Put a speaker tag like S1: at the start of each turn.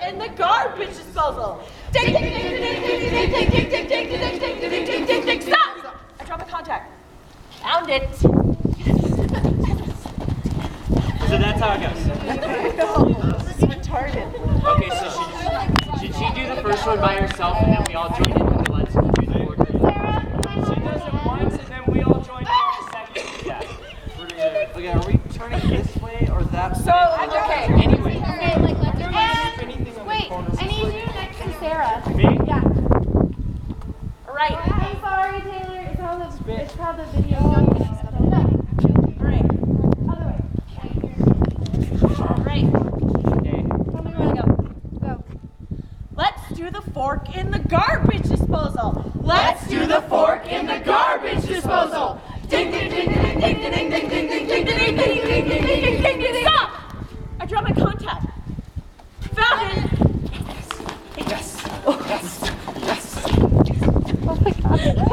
S1: in the garbage disposal. Ding, ding, ding, ding, ding, ding, ding, ding, ding, ding, ding, ding, ding, ding, ding, ding, stop! I dropped my contact. Found it.
S2: So that's how it goes.
S1: No, this is retarded.
S2: Okay, so should she do the first one by herself and then we all join in with the let's do the board? She does it once and then we all join in the second. Yeah. We're gonna do it.
S3: Okay, are we turning this way or that way?
S1: So, okay.
S2: Anyway.
S4: Okay, like let's wait, I need you next to Sarah.
S2: Me?
S4: Yeah.
S1: Right.
S4: I'm sorry, Taylor. It's how the video goes.
S1: Right.
S4: Other way.
S1: Right.
S2: Okay.
S4: Tell me where to go. Go.
S1: Let's do the fork in the garbage disposal. Let's do the fork in the garbage disposal. Ding ding ding ding ding ding ding ding ding ding ding ding ding ding ding ding ding ding. Stop! I dropped my contact. Found it.
S3: Yes. Yes. Yes.
S4: Oh my god.